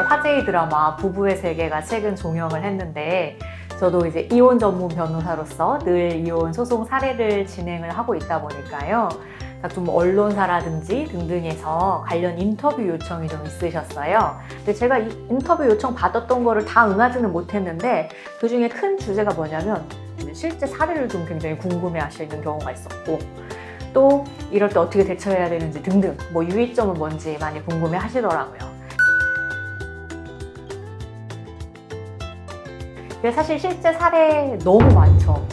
화제의 드라마 부부의 세계가 최근 종영을 했는데 저도 이제 이혼 전문 변호사로서 늘 이혼 소송 사례를 진행을 하고 있다 보니까요. 좀 언론사라든지 등등에서 관련 인터뷰 요청이 좀 있으셨어요. 근데 제가 이 인터뷰 요청 받았던 거를 다 응하지는 못했는데 그 중에 큰 주제가 뭐냐면 실제 사례를 좀 굉장히 궁금해 하시는 경우가 있었고 또 이럴 때 어떻게 대처해야 되는지 등등 뭐 유의점은 뭔지 많이 궁금해 하시더라고요. 근데 사실 실제 사례 너무 많죠.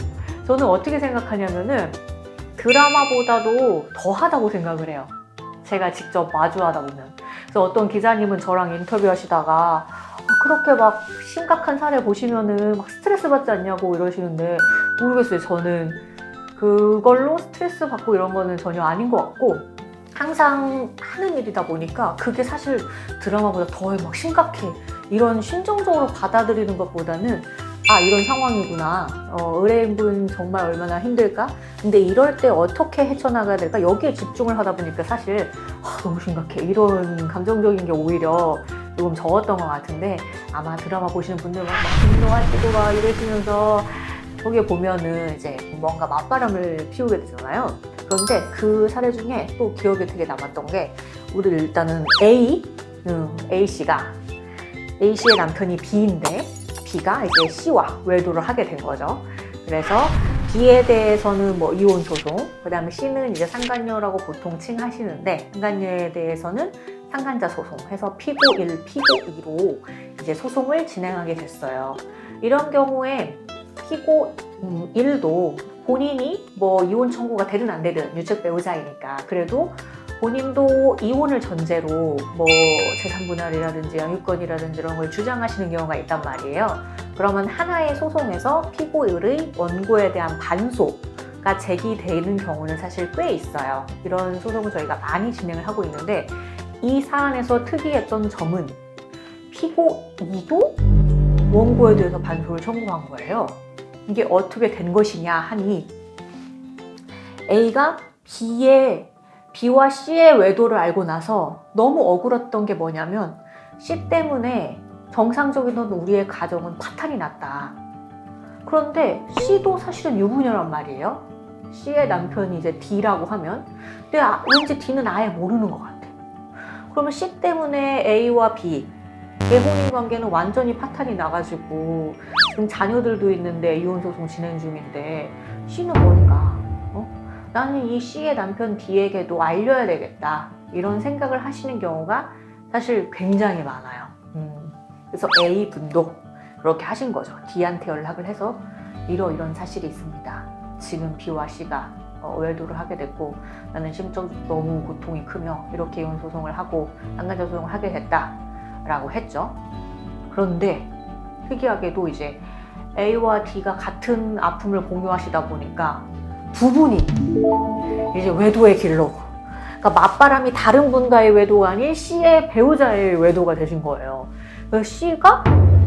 저는 어떻게 생각하냐면은 드라마보다도 더 하다고 생각을 해요. 제가 직접 마주하다 보면. 그래서 어떤 기자님은 저랑 인터뷰 하시다가 그렇게 막 심각한 사례 보시면은 막 스트레스 받지 않냐고 이러시는데 모르겠어요. 저는 그걸로 스트레스 받고 이런 거는 전혀 아닌 것 같고 항상 하는 일이다 보니까 그게 사실 드라마보다 더 막 심각해. 이런 심정적으로 받아들이는 것보다는 이런 상황이구나. 의뢰인분 정말 얼마나 힘들까? 근데 이럴 때 어떻게 헤쳐나가야 될까? 여기에 집중을 하다 보니까 사실 너무 심각해. 이런 감정적인 게 오히려 조금 적었던 것 같은데 아마 드라마 보시는 분들 막 분노하시고 막 이러시면서 거기에 보면은 이제 뭔가 맞바람을 피우게 되잖아요. 그런데 그 사례 중에 또 기억에 되게 남았던 게 우리 일단은 A씨가 A씨의 남편이 B인데 B가 이제 C와 외도를 하게 된 거죠. 그래서 B에 대해서는 뭐 이혼 소송, 그 다음에 C는 이제 상간녀라고 보통 칭하시는데 상간녀에 대해서는 상간자 소송 해서 피고 1, 피고 2로 이제 소송을 진행하게 됐어요. 이런 경우에 피고 1도 본인이 뭐 이혼 청구가 되든 안 되든 유책 배우자이니까 그래도 본인도 이혼을 전제로 뭐 재산분할이라든지 양육권이라든지 이런 걸 주장하시는 경우가 있단 말이에요. 그러면 하나의 소송에서 피고의 원고에 대한 반소가 제기되는 경우는 사실 꽤 있어요. 이런 소송을 저희가 많이 진행을 하고 있는데 이 사안에서 특이했던 점은 피고 2도 원고에 대해서 반소를 청구한 거예요. 이게 어떻게 된 것이냐 하니 A가 B와 C의 외도를 알고 나서 너무 억울했던 게 뭐냐면 C 때문에 정상적인 우리의 가정은 파탄이 났다. 그런데 C도 사실은 유부녀란 말이에요. C의 남편이 이제 D라고 하면 근데 왠지 D는 아예 모르는 것 같아. 그러면 C 때문에 A와 B의 혼인관계는 완전히 파탄이 나가지고 지금 자녀들도 있는데 이혼소송 진행 중인데 C는 뭔가 나는 이 C의 남편 D에게도 알려야 되겠다 이런 생각을 하시는 경우가 사실 굉장히 많아요. 그래서 A분도 그렇게 하신 거죠. D한테 연락을 해서 이런 사실이 있습니다. 지금 B와 C가 외도를 하게 됐고 나는 심적으로 너무 고통이 크며 이렇게 이혼소송을 하고 상간자 소송을 하게 됐다라고 했죠. 그런데 특이하게도 이제 A와 D가 같은 아픔을 공유하시다 보니까 두 분이 이제 외도의 길로 그러니까 맞바람이 다른 분과의 외도가 아닌 C의 배우자의 외도가 되신 거예요. 그래서 C가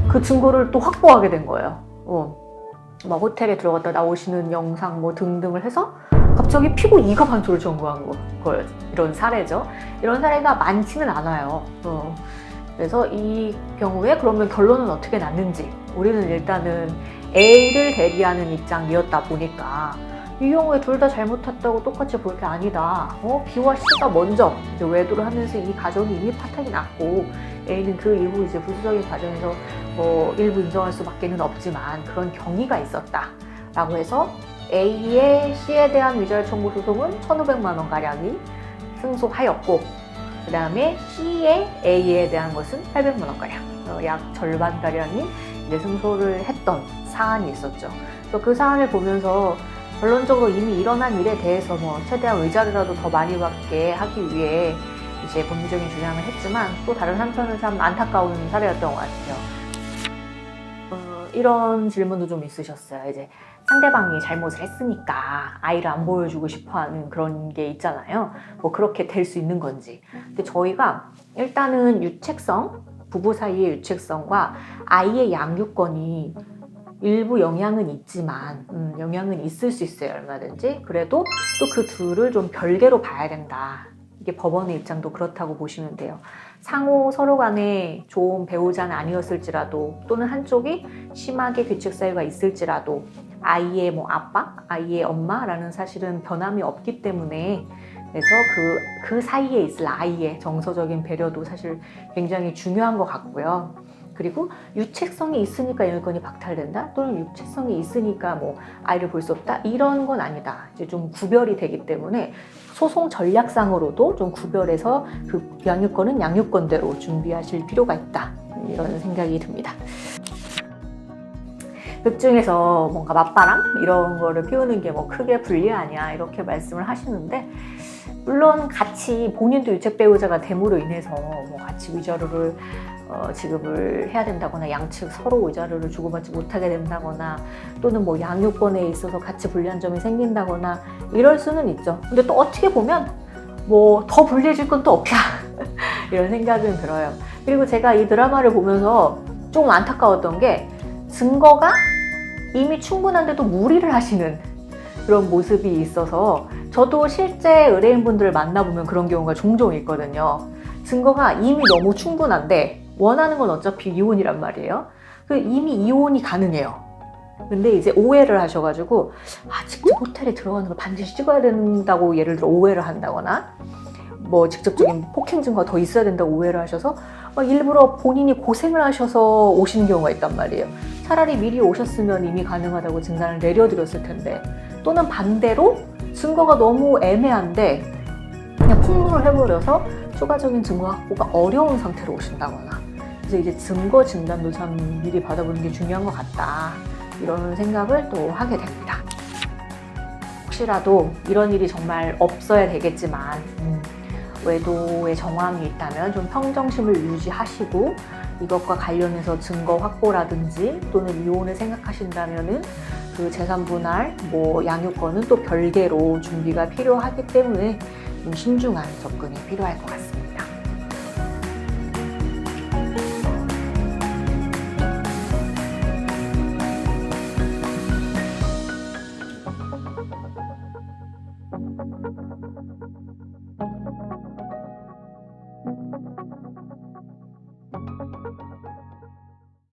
그 증거를 또 확보하게 된 거예요. 막 호텔에 들어갔다 나오시는 영상 뭐 등등을 해서 갑자기 피고 2가 반소를 청구한 거예요. 이런 사례죠. 이런 사례가 많지는 않아요. 그래서 이 경우에 그러면 결론은 어떻게 났는지 우리는 일단은 A를 대리하는 입장이었다 보니까 이 경우에 둘 다 잘못했다고 똑같이 볼 게 아니다. B와 C가 먼저 이제 외도를 하면서 이 가정이 이미 파탄이 났고 A는 그 이후 이제 부수적인 과정에서 뭐 일부 인정할 수밖에는 없지만 그런 경위가 있었다라고 해서 A의 C에 대한 위자료 청구 소송은 1,500만 원 가량이 승소하였고 그 다음에 C의 A에 대한 것은 800만 원 가량, 약 절반 가량이 이제 승소를 했던 사안이 있었죠. 그래서 그 사안을 보면서 결론적으로 이미 일어난 일에 대해서 뭐 최대한 위자료라도 더 많이 받게 하기 위해 이제 법리적인 주장을 했지만 또 다른 한편은 참 안타까운 사례였던 것 같아요. 이런 질문도 좀 있으셨어요. 이제 상대방이 잘못을 했으니까 아이를 안 보여주고 싶어하는 그런 게 있잖아요. 뭐 그렇게 될 수 있는 건지. 근데 저희가 일단은 유책성, 부부 사이의 유책성과 아이의 양육권이 일부 영향은 있지만 영향은 있을 수 있어요. 얼마든지. 그래도 또 그 둘을 좀 별개로 봐야 된다. 이게 법원의 입장도 그렇다고 보시면 돼요. 상호 서로 간에 좋은 배우자는 아니었을지라도 또는 한쪽이 심하게 규칙 사유가 있을지라도 아이의 뭐 아빠, 아이의 엄마라는 사실은 변함이 없기 때문에 그래서 그 사이에 있을 아이의 정서적인 배려도 사실 굉장히 중요한 것 같고요. 그리고 유책성이 있으니까 영유권이 박탈된다 또는 유책성이 있으니까 뭐 아이를 볼 수 없다 이런 건 아니다. 이제 좀 구별이 되기 때문에 소송 전략상으로도 좀 구별해서 그 양육권은 양육권대로 준비하실 필요가 있다 이런 생각이 듭니다. 극 중에서 뭔가 맞바람 이런 거를 피우는 게 뭐 크게 불리하냐 이렇게 말씀을 하시는데, 물론 같이 본인도 유책 배우자가 됨으로 인해서 뭐 같이 위자료를 지급을 해야 된다거나 양측 서로 위자료를 주고받지 못하게 된다거나 또는 뭐 양육권에 있어서 같이 불리한 점이 생긴다거나 이럴 수는 있죠. 근데 또 어떻게 보면 뭐 더 불리해질 건 또 없다 이런 생각은 들어요. 그리고 제가 이 드라마를 보면서 좀 안타까웠던 게 증거가 이미 충분한데도 무리를 하시는 그런 모습이 있어서, 저도 실제 의뢰인분들을 만나보면 그런 경우가 종종 있거든요. 증거가 이미 너무 충분한데 원하는 건 어차피 이혼이란 말이에요. 이미 이혼이 가능해요. 근데 이제 오해를 하셔가지고 직접 호텔에 들어가는 걸 반드시 찍어야 된다고 예를 들어 오해를 한다거나 뭐 직접적인 폭행 증거가 더 있어야 된다고 오해를 하셔서 일부러 본인이 고생을 하셔서 오시는 경우가 있단 말이에요. 차라리 미리 오셨으면 이미 가능하다고 진단을 내려드렸을 텐데, 또는 반대로 증거가 너무 애매한데 그냥 폭로를 해버려서 추가적인 증거 확보가 어려운 상태로 오신다거나, 그래서 이제 증거 진단도 참 미리 받아보는 게 중요한 것 같다 이런 생각을 또 하게 됩니다. 혹시라도 이런 일이 정말 없어야 되겠지만 외도의 정황이 있다면 좀 평정심을 유지하시고 이것과 관련해서 증거 확보라든지 또는 이혼을 생각하신다면은 그 재산 분할, 뭐 양육권은 또 별개로 준비가 필요하기 때문에 좀 신중한 접근이 필요할 것 같습니다.